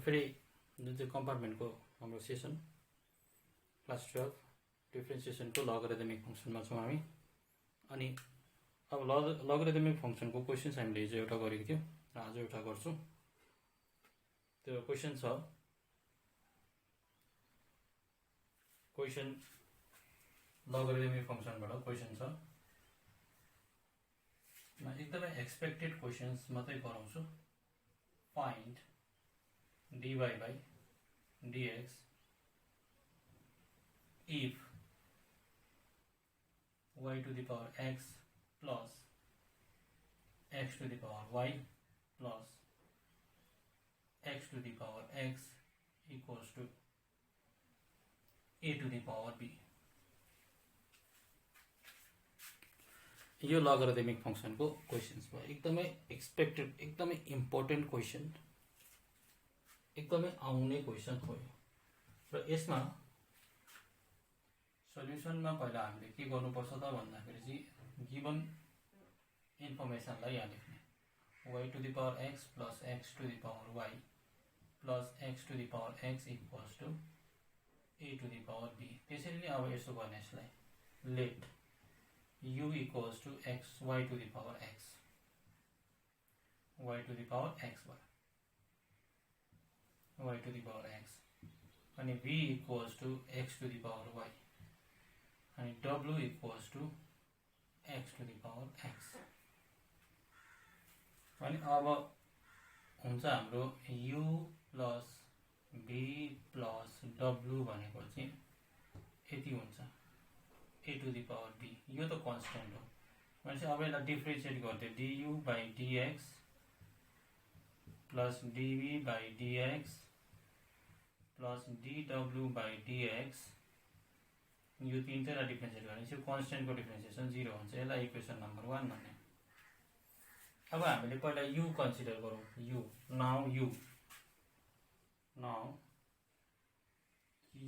फेरि जुन चाहिँ कम्पार्टमेन्टको हाम्रो सेसन क्लास 12 डिफ्रेन्सिएसनको लगरिदमिक फङ्सनमा छौँ हामी। अनि अब लगरिदमिक फङ्सनको क्वेसन्स हामीले हिजो एउटा गरेको थियो र आज एउटा गर्छौँ। त्यो क्वेसन छ, क्वेसन लगरिदमिक फङ्सनबाट क्वेसन छ। म एकदमै एक्सपेक्टेड क्वेसन्स मात्रै गराउँछु। Find dy by dx if y to the power x plus x to the power y plus x to the power x equals to a to the power b। यो लगरिदमिक फङ्सनको questions भयो। एकदमै expected, एकदमै important question, एकदमै आउने question हो। र यसमा सल्युसनमा पहिला हामीले के गर्नुपर्छ त भन्दाखेरि चाहिँ गिभन इन्फर्मेसनलाई यहाँ लेख्ने, y to the power x plus x to the power y plus x to the power x equals to a to the power b। त्यसरी नै अब यसो गर्ने, यसलाई late u equals to x y to the power x, y to the power x भयो, y to the power x, अनि v equals to x to the power y, अनि w equals to x to the power x। अनि अब हुन्छ हाम्रो u plus v plus w भनेको चाहिँ यति हुन्छ a to the power b। यो त कन्स्टेन्ट हो भनेपछि अब यसलाई डिफ्रेन्सिएट गर्दै du by dx plus dv by dx plus dw by dx, यो तीनटैलाई डिफ्रेन्सिएट गरेपछि कन्स्टेन्टको डिफ्रेन्सिएसन 0 हुन्छ। यसलाई इक्वेसन नम्बर 1 भन्ने। अब हामीले पहिला u कन्सिडर गरौँ। u now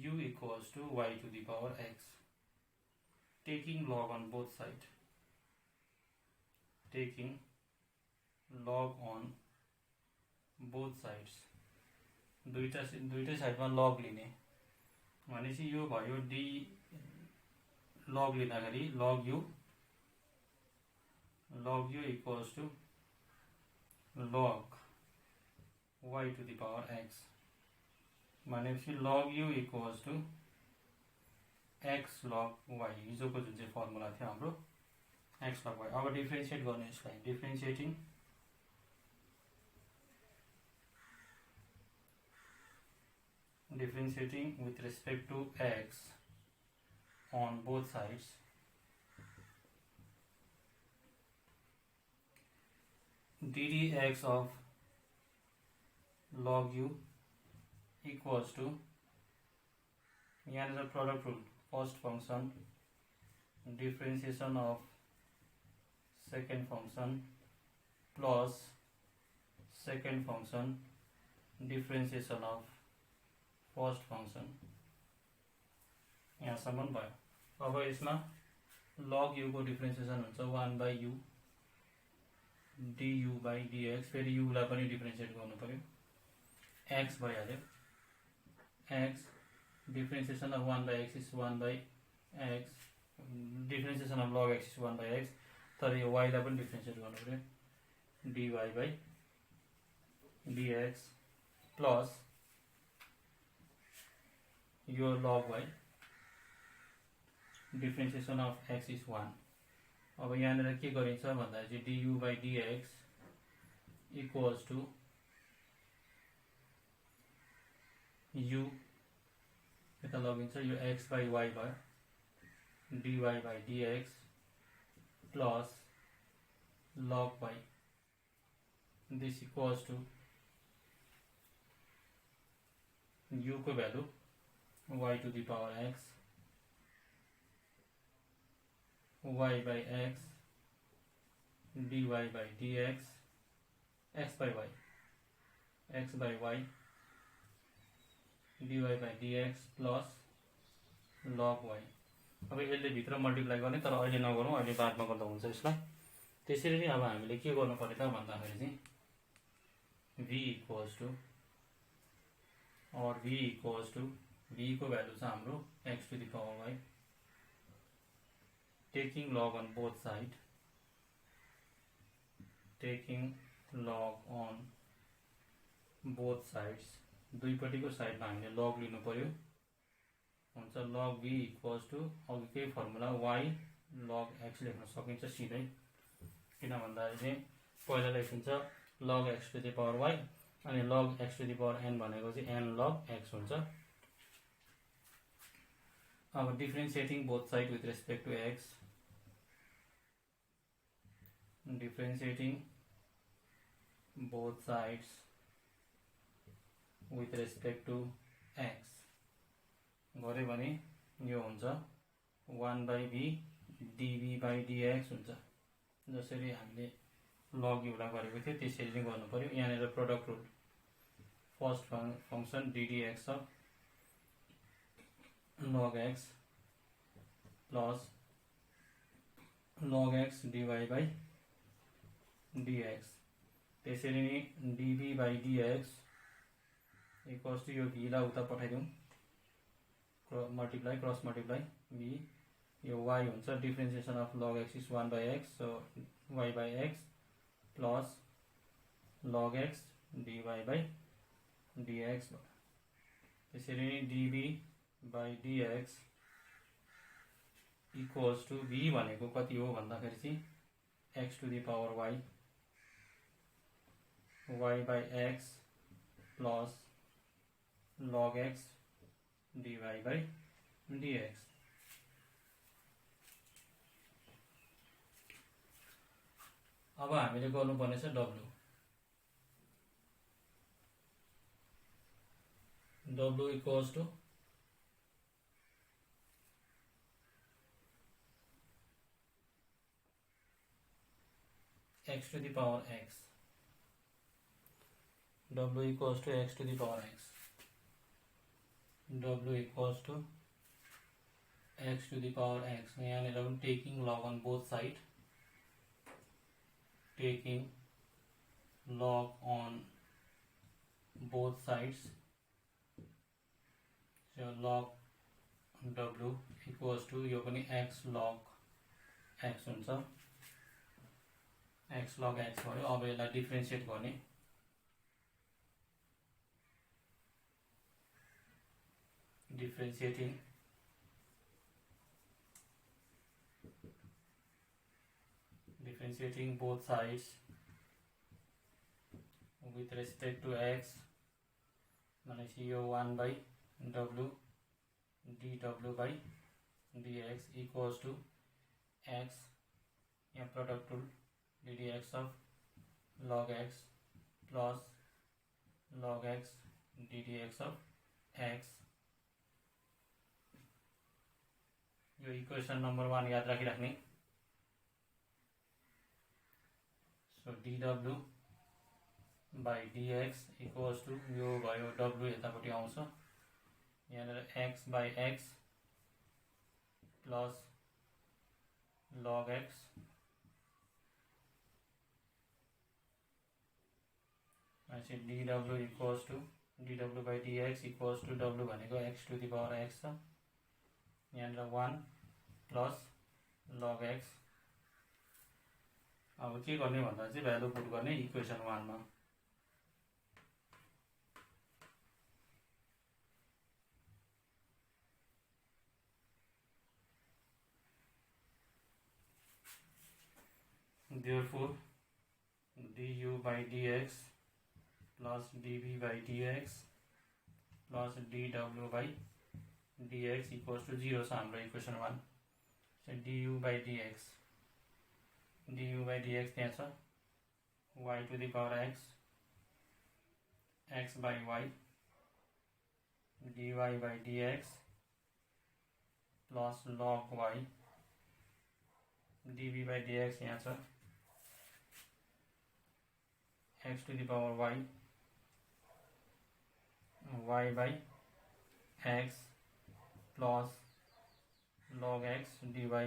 u equals to y to the power x, taking log on both sides, taking log on both sides, दुईटै साइडमा लग लिने भनेपछि यो भयो डी लग लिँदाखेरि log u equals to log y to the power x भनेपछि log u equals to x log y, हिजोको जुन चाहिँ फर्मुला थियो हाम्रो x log y। अब डिफ्रेन्सिएट गर्ने यसलाई, differentiating with respect to x on both sides, ddx of log u equals to, here is the product rule, first function differentiation of second function plus second function differentiation of first function, यहाँसम्म भयो। अब यसमा लग you को differentiation हुन्छ 1 by u du by dx, फेरि u लाई पनि differentiate गर्नु पर्यो, x भइहाल्यो, x differentiation of 1 by x is 1 by x, differentiation of log x is 1 by x, तर यो y लाई पनि डिफ्रेन्सिएट गर्नु पर्यो, dy by dx प्लस यो log y, differentiation of x is 1। अब यहाँनिर के गरिन्छ भन्दा चाहिँ du by dx equals to u, यता लगिन्छ, यो x by y भयो, dy by dx plus log y, this equals to u को value y to the power x, y by x, dy by dx, x by y, dy by dx plus log y। अब यसले भित्र multiply गर्ने, तर अहिले नगरौँ, अहिले बादमा गर्दा हुन्छ यसलाई। त्यसरी नै अब हामीले के गर्नु पर्यो त भन्दाखेरि चाहिँ v इक्वल्स टु और v इक्वल्स टू v को भ्यालु छ हाम्रो x to the power y taking log on both side taking log on both sides दुईपट्टिको साइडमा हामीले log लिनु पर्यो हुन्छ log v इक्वल्स टू अघिकै फर्मुला y log x लेख्न सकिन्छ सिधै किन भन्दाखेरि पहिला लेखिन्छ log x to the power y अनि log x to the power n भनेको चाहिँ n log x हुन्छ अब differentiating both sides with respect to x differentiating both sides with respect to x गरे भने यो हुन्छ 1 by v dv by dx हुन्छ जसरी हामीले log u लाई गरेको थियो त्यसरी नै गर्नु पर्यो यहाँनेर product rule first function ddx of log x plus log x dy by dx त्यसरी नै dv by dx equals to यो v लाई उता पठाइदिउँ मल्टिप्लाई क्रस मल्टिप्लाई v यो y हुन्छ differentiation of log x is 1 by x so y by x plus log x dy by dx त्यसरी नै dv by dx equals to v भनेको कति हो भन्दाखेरि चाहिँ x to the power y y by x plus log x dy by dx अब हामीले गर्नुपर्ने छ w equals to x to the power x w equals to x to the power x w equals to x to the power x यहाँ taking log on both side taking log on both sides so log w equals to यो पनि x log x हुन्छ x log x भयो अब यसलाई differentiate गर्ने differentiating both sides with respect to x भनेपछि यो 1 by w dw by dx equals to x यहाँ product rule ddx of log x plus log x ddx of x यो equation number 1 याद राखिराख्ने so dw by dx equals to यो भयो w यतापट्टि आउँछ यहाँ x by x plus log x dw equals to dw by dx equals to w भनेको x to the power x छ यहाँ 1 plus log x अब के गर्ने भन्दा चाहिँ भ्यालु पुट गर्ने इक्वेसन 1 मा therefore du by dx plus dv by dx plus dw by dx equals to 0 छ हाम्रो equation 1 so du by dx त्यहाँ छ y to the power x by y dy by dx plus log y dv by dx यहाँ छ x to the power y by x plus log x dy by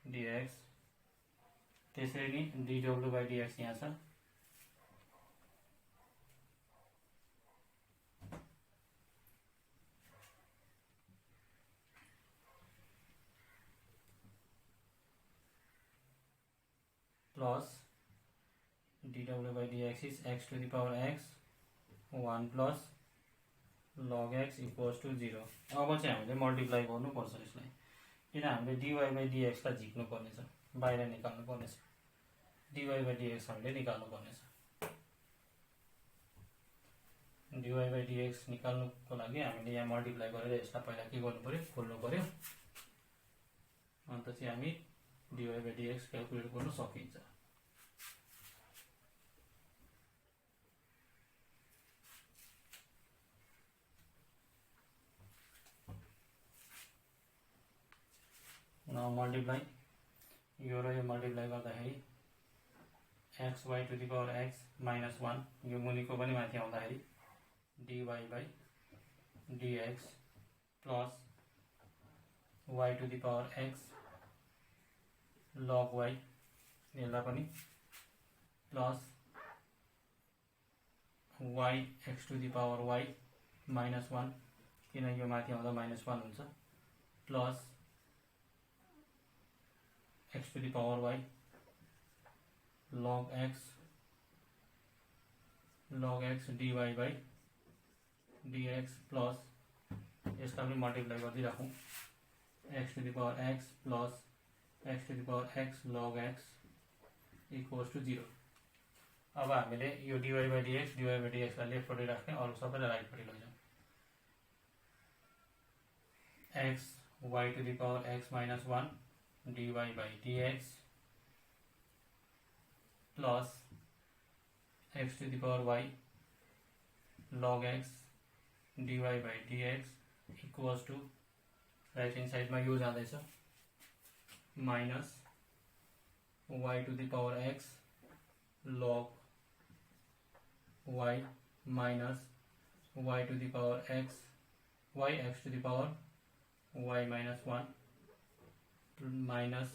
dx त्यसरी नै dw by dx यहाँ छ plus dw by dx is x to the power x 1 plus log x equals to 0. अब चाहिँ हामीले multiply गर्नुपर्छ यसलाई, किन हामीले dy by dx लाई झिक्नु पर्नेछ, बाहिर निकाल्नु पर्नेछ। dy by dx हामीले निकाल्नु पर्नेछ। dy by dx निकाल्नुको लागि हामीले यहाँ मल्टिप्लाई गरेर यसलाई पहिला के गर्नु पर्यो, खोल्नु पर्यो, अन्त चाहिँ हामी dy by dx क्याल्कुलेट गर्न सकिन्छ। Now multiply यो र यो मल्टिप्लाई गर्दाखेरि xy to the power x minus 1 यो मुनिको पनि माथि आउँदाखेरि dy by dx plus y to the power x log y यसलाई पनि plus y x to the power y minus 1 किन यो माथि आउँदा minus 1 हुन्छ, plus x to the power y log x dy by dx plus यसलाई पनि multiply गरिदिराखौँ x to the power x plus x to the power x log x equals to 0. अब हामीले यो dy by dx लाई लेफ्टपट्टि राख्ने, अरु सबैलाई राइटपट्टि लैजाउँ। x y to the power x minus 1 dy by dx plus x to the power y log x dy by dx equals to right hand side में यो जाँदैछ minus y to the power x log y minus y to the power x y x to the power y minus 1 minus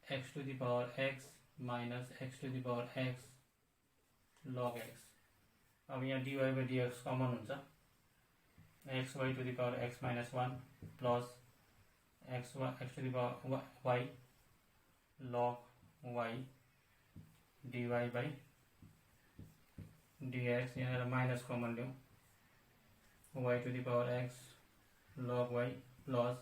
x to the power x minus x to the power x log x. अब यहाँ dy by dx common हुन्छ, x y to the power x minus 1 plus x to the power y log y dy by dx, यहाँ minus common ल्याउँ, y to the power x log y plus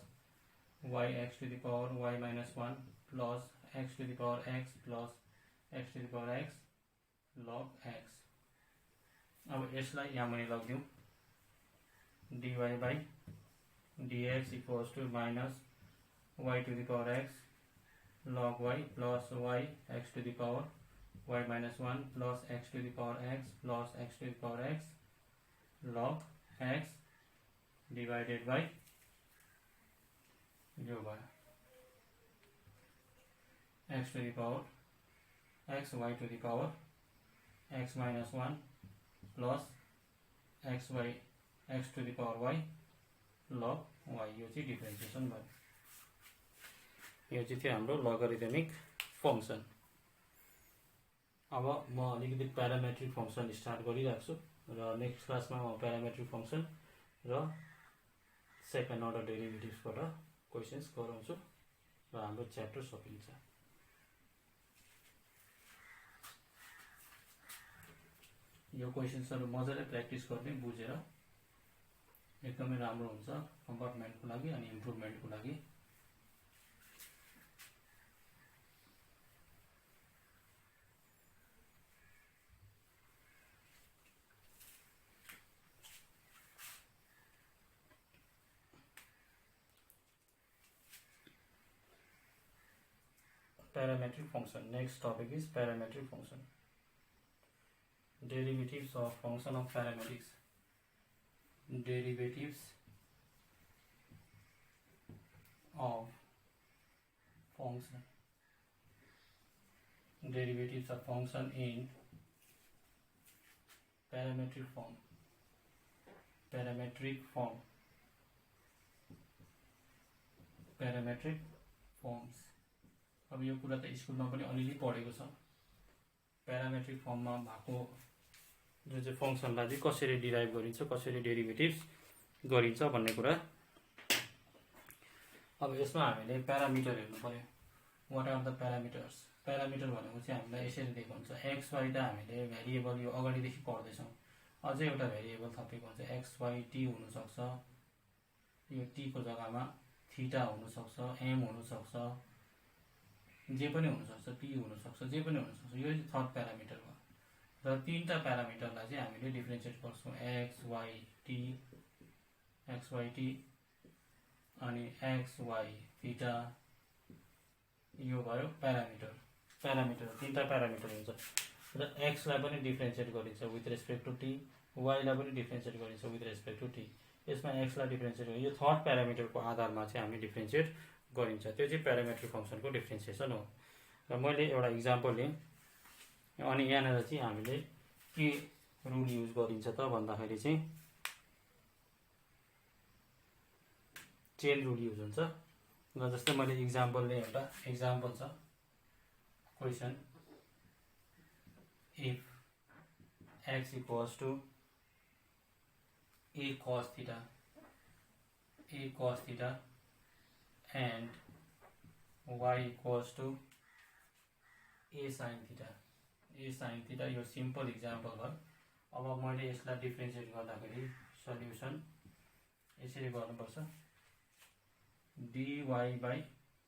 y x to the power y minus 1 plus x to the power x plus x to the power x log x. अब यसलाई यहाँ मुनि लगिदिउँ, dy by dx equals to minus y to the power x log y plus y x to the power y minus 1 plus x to the power x plus x to the power x log x divided by जो भयो x to the power x y to the power x minus 1 plus x to the power y log y, यो चाहिँ differentiation भयो। यो चाहिँ थियो हाम्रो लगरिथमिक function. अब म अलिकति प्यारामेट्रिक फंक्सन स्टार्ट गरिराख्छु र नेक्स्ट क्लासमा म प्यारामेट्रिक फंक्सन र सेकेन्ड अर्डर डेरिभेटिभ्सबाट क्वेशन्स गराउँछु र हाम्रो च्याप्टर सकिन्छ। यो क्वेशन्सहरु मजाले प्र्याक्टिस गर्ने, बुझेर एकदमै राम्रो हुन्छ कम्पार्टमेन्टको लागि अनि इम्प्रुभमेन्टको लागि। Parametric function. Next topic is parametric function. Derivatives of function of parametics. Derivatives of function. Derivatives of function in parametric form. Parametric form. Parametric forms. अब यो कुरा त स्कुलमा पनि अलिअलि पढेको छ। प्यारामेट्रिक फर्ममा भएको जुन चाहिँ फंक्सनलाई चाहिँ कसरी डिराइभ गरिन्छ, कसरी डेरिभेटिभ्स गरिन्छ भन्ने कुरा। अब यसमा हामीले प्यारामिटर हेर्नु पर्यो। What are the parameters? Parameter भनेको चाहिँ हामीलाई यसरी दिएको हुन्छ एक्स वाई त हामीले भेरिएबल यो अगाडिदेखि पढ्दैछौँ अझै एउटा भेरिएबल थपेको हुन्छ एक्स वाई टी हुनसक्छ यो टी को जग्गामा थीटा हुनसक्छ एम हुनसक्छ जे पनि हुनसक्छ पी हुनसक्छ जे पनि हुनसक्छ यो चाहिँ थर्ड प्यारामिटर हो र तीनटा प्यारामिटरलाई चाहिँ हामीले डिफ्रेन्सिएट गर्छौँ एक्स वाई टी अनि एक्स वाई थीटा यो भयो प्यारामिटर तीनटा प्यारामिटर हुन्छ र एक्सलाई पनि डिफ्रेन्सिएट गरिन्छ विथ रेस्पेक्ट टु टी वाईलाई पनि डिफ्रेन्सिएट गरिन्छ विथ रेस्पेक्ट टु टी यसमा एक्सलाई डिफ्रेन्सिएट गरिन्छ यो थर्ड प्यारामिटरको आधारमा चाहिँ हामी डिफ्रेन्सिएट गरिन्छ त्यो चाहिँ प्यारामेट्रिक फङ्सनको डिफ्रेन्सिएसन हो र मैले एउटा इक्जाम्पल लिएँ अनि यहाँनिर चाहिँ हामीले के रुल युज गरिन्छ त भन्दाखेरि चाहिँ चेन रुल युज हुन्छ र जस्तै मैले इक्जाम्पल लिएँ एउटा इक्जाम्पल छ question if x equals to a cos theta and y equals to a sin theta यो सिम्पल इक्जाम्पल भयो अब मैले यसलाई डिफ्रेन्सिएट गर्दाखेरि सल्युसन यसरी गर्नुपर्छ dy by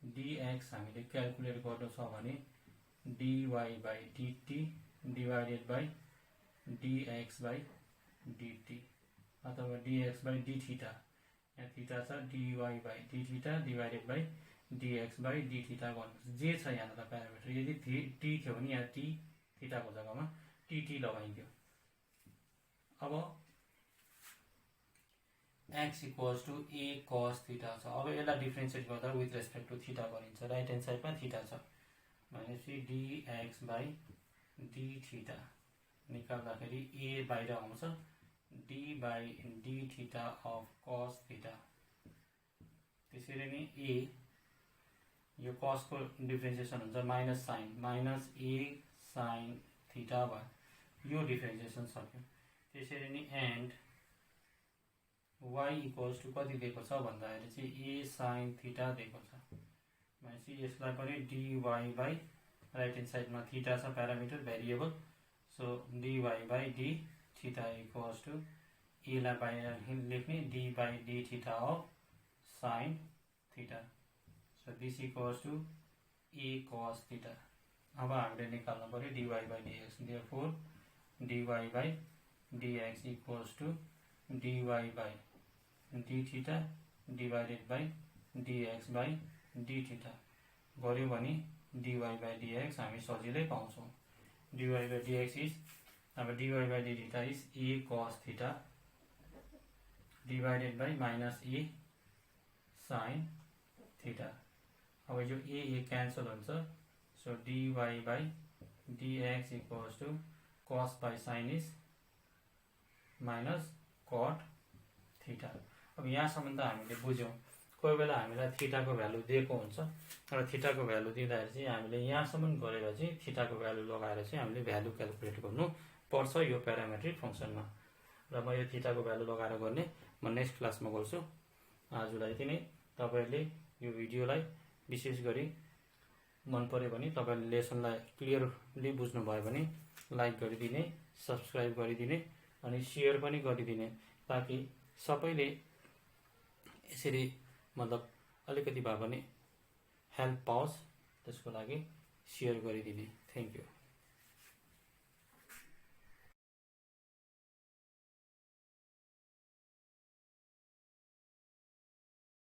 dx हामीले क्याल्कुलेट गर्नु छ भने dy by dt divided by dx by dt अथवा dx by d theta यहाँ थीटा छ dy by d theta divided by dx by d theta गर्नु जे छ यहाँ प्यारामिटर यदि t थियो भने यहाँ t थीटा को जग्गामा tt लगाइदियो अब x equals to a cos theta छ अब यसलाई डिफ्रेन्सिएट गर्दा विथ रेस्पेक्ट टु थीटा गरिन्छ राइट ह्यान्ड साइडमा थीटा छ भनेपछि dx by d theta निकाल्दाखेरि a बाहिर आउँछ d by d theta of cos theta त्यसरी नै a यो cos को डिफ्रेन्सिएसन हुन्छ माइनस a sin theta भयो यो डिफ्रेन्सिएसन सक्यो त्यसरी नै एन्ड y इक्वल्स टु कति दिएको छ भन्दाखेरि चाहिँ a sin theta दिएको छ भनेपछि यसलाई पनि dy बाई राइट ह्यान्ड साइडमा थीटा छ parameter variable so dy by d theta equals to a लाई बाहिर लेख्ने d by d theta of sin theta so this equals to a cos theta अब हामीले निकाल्नु पर्यो dy by dx therefore dy by dx equals to dy by d theta divided by dx by d theta गर्यो भने dy by dx हामी सजिलै पाउँछौँ dy by dx is अब dy by d theta इज a cos theta divided by minus a sin theta अब यो a cancel हुन्छ so dy by dx equals to cos by sin is minus cot theta अब यहाँसम्म त हामीले बुझ्यौँ कोही बेला हामीलाई थीटाको भ्यालु दिएको हुन्छ र थीटाको भ्यालु दिँदाखेरि चाहिँ हामीले यहाँसम्म गरेर चाहिँ थीटाको भ्यालु लगाएर चाहिँ हामीले भ्यालु क्याल्कुलेट गर्नु पर्छ यो प्यारामेट्रिक फङ्सनमा र म यो थीटाको भ्यालु लगाएर गर्ने म नेक्स्ट क्लासमा गर्छु आजलाई यति नै तपाईहरुले यो भिडियोलाई विशेष गरी मन पर्यो भने तपाईहरुले लेसनलाई क्लियरली बुझ्नु भयो भने लाइक गरिदिने सब्स्क्राइब गरिदिने अनि शेयर पनि गरिदिने ताकि सबैले यसरी मतलब अलिकति भए पनि हेल्प पाओस् त्यसको लागि शेयर गरिदिने थ्यांक यू